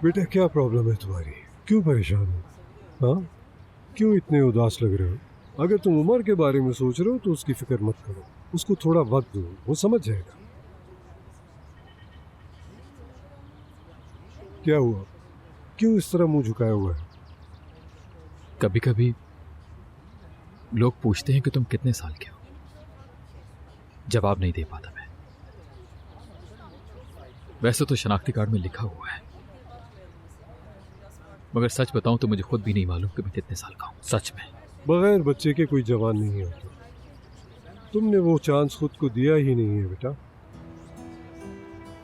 बेटा क्या प्रॉब्लम है तुम्हारी? क्यों परेशान हो? हाँ, क्यों इतने उदास लग रहे हो? अगर तुम उमर के बारे में सोच रहे हो तो उसकी फिक्र मत करो, उसको थोड़ा वक्त दो, वो समझ जाएगा। क्या हुआ? क्यों इस तरह मुंह झुकाया हुआ है? कभी कभी लोग पूछते हैं कि तुम कितने साल के हो। जवाब नहीं दे पाता मैं। वैसे तो शनाख्ती कार्ड में लिखा हुआ है, मगर सच बताऊं तो मुझे खुद भी नहीं मालूम कि मैं कितने साल का हूं। सच में। बगैर बच्चे के कोई जवान नहीं होता। तुमने वो चांस खुद को दिया ही नहीं है बेटा।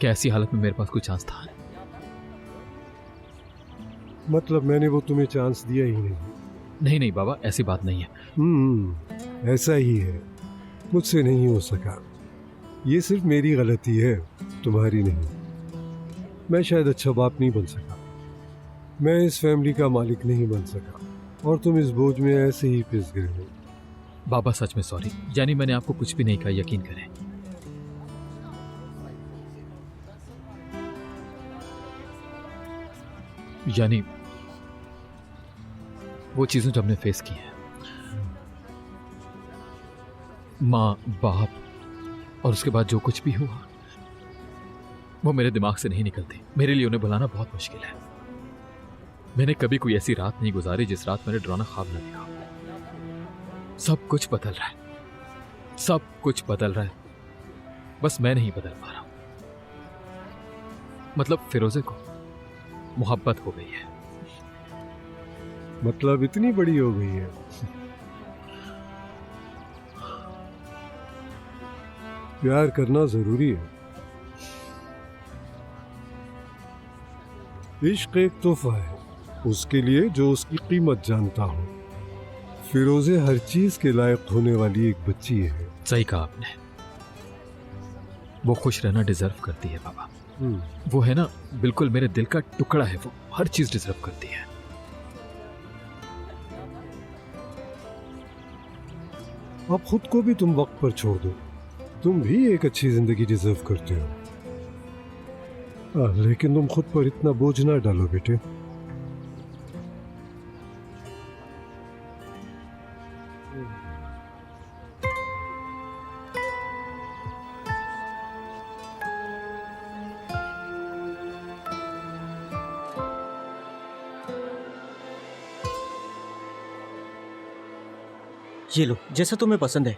कैसी हालत में मेरे पास कोई चांस था? मतलब मैंने वो तुम्हें चांस दिया ही नहीं। नहीं नहीं बाबा, ऐसी बात नहीं है। ऐसा ही है। मुझसे नहीं हो सका। ये सिर्फ मेरी गलती है, तुम्हारी नहीं। मैं शायद अच्छा बाप नहीं बन सका, मैं इस फैमिली का मालिक नहीं बन सका, और तुम इस बोझ में ऐसे ही पिस गए हो। बाबा सच में सॉरी। यानी मैंने आपको कुछ भी नहीं कहा, यकीन करें। यानी वो चीजें जो हमने फेस की हैं, माँ बाप और उसके बाद जो कुछ भी हुआ, वो मेरे दिमाग से नहीं निकलती। मेरे लिए उन्हें भुलाना बहुत मुश्किल है। मैंने कभी कोई ऐसी रात नहीं गुजारी जिस रात मैंने डरावना ख्वाब न देखा। सब कुछ बदल रहा है, सब कुछ बदल रहा है, बस मैं नहीं बदल पा रहा हूं। मतलब फिरोजे को मोहब्बत हो गई है। मतलब इतनी बड़ी हो गई है? प्यार करना जरूरी है। इश्क एक तोहफा है उसके लिए जो उसकी कीमत जानता हो। फिरोजे हर चीज के लायक होने वाली एक बच्ची है। सही कहा आपने। वो खुश रहना डिजर्व करती है बाबा। वो है ना, बिल्कुल मेरे दिल का टुकड़ा है। वो हर चीज डिजर्व करती है। अब खुद को भी तुम वक्त पर छोड़ दो। तुम भी एक अच्छी जिंदगी डिजर्व करते हो। लेकिन तुम खुद पर इतना बोझ ना डालो बेटे। ये लो, जैसा तुम्हें पसंद है।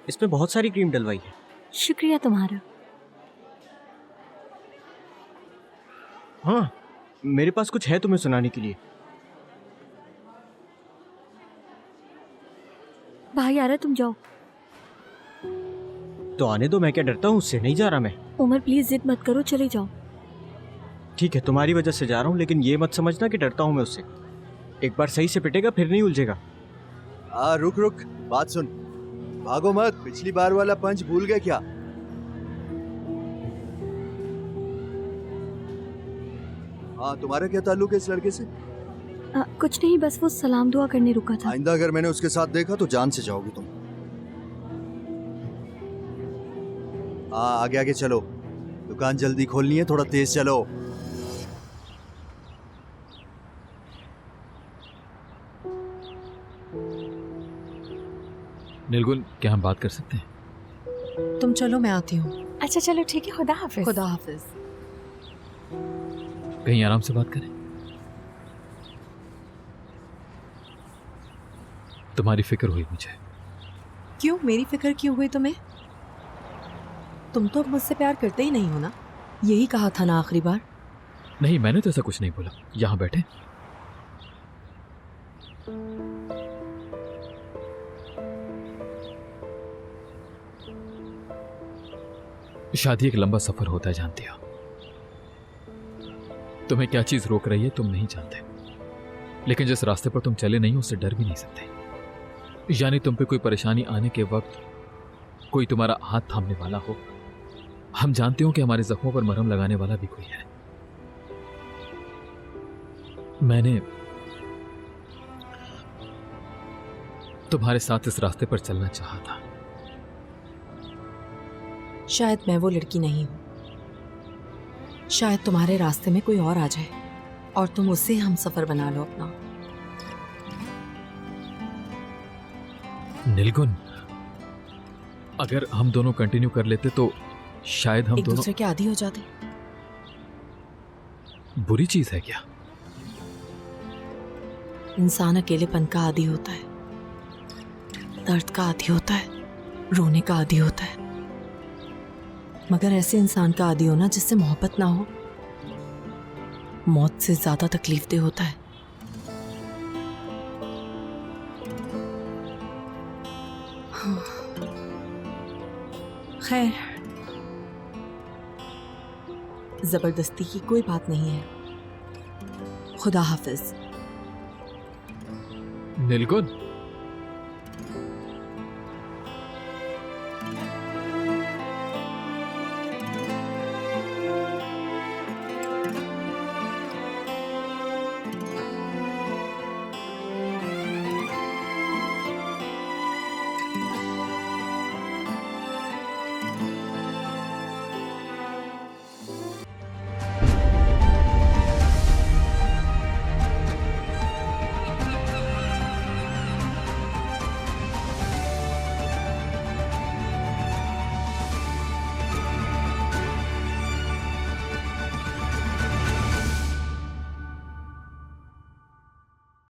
इसमें बहुत सारी क्रीम डलवाई है। शुक्रिया तुम्हारा। हाँ, मेरे पास कुछ है तुम्हें सुनाने के लिए। भाई आ रहा, तुम जाओ। तो आने दो, मैं क्या डरता हूँ उससे? नहीं जा रहा मैं। उमर प्लीज जिद मत करो, चले जाओ। ठीक है, तुम्हारी वजह से जा रहा हूँ, लेकिन ये मत समझना कि डरता हूँ मैं उससे। एक बार सही से पिटेगा फिर नहीं उलझेगा। रुक रुक, बात सुन। भागो मत, पिछली बार वाला पंच भूल गए क्या? हाँ, तुम्हारा क्या ताल्लुक है इस लड़के से? कुछ नहीं, बस वो सलाम दुआ करने रुका था। आइंदा अगर मैंने उसके साथ देखा तो जान से जाओगी तुम। हाँ, आगे आगे चलो, दुकान जल्दी खोलनी है, थोड़ा तेज चलो। नीलगुल, क्या हम बात कर सकते हैं? तुम चलो, मैं आती हूँ। अच्छा चलो ठीक है, खुदा हाफिज। खुदा हाफिज। कहीं आराम से बात करें। तुम्हारी फिक्र हुई मुझे। क्यों? मेरी फिक्र क्यों हुई तुम्हें? तुम तो मुझसे प्यार करते ही नहीं हो ना? यही कहा था ना आखिरी बार। नहीं, मैंने तो ऐसा कुछ नहीं बोला। यहां बैठे। शादी एक लंबा सफर होता है, जानती हो। तुम्हें क्या चीज रोक रही है तुम नहीं जानते, लेकिन जिस रास्ते पर तुम चले नहीं उससे डर भी नहीं सकते। यानी तुम पे कोई परेशानी आने के वक्त कोई तुम्हारा हाथ थामने वाला हो। हम जानते हो कि हमारे जख्मों पर मरहम लगाने वाला भी कोई है। मैंने तुम्हारे साथ इस रास्ते पर चलना चाहा था। शायद मैं वो लड़की नहीं हूं। शायद तुम्हारे रास्ते में कोई और आ जाए। और तुम उससे हम सफर बना लो अपना। नीलगुन, अगर हम दोनों कंटिन्यू कर लेते तो शायद हम एक दोनों। दूसरे के आदी हो जाते। बुरी चीज है क्या? इंसान अकेलेपन का आदी होता है, दर्द का आदी होता है, रोने का आदी होता है, मगर ऐसे इंसान का आदी होना जिससे मोहब्बत ना हो मौत से ज्यादा तकलीफदेह होता है। खैर, जबरदस्ती की कोई बात नहीं है। खुदा हाफिज। नीलगुन,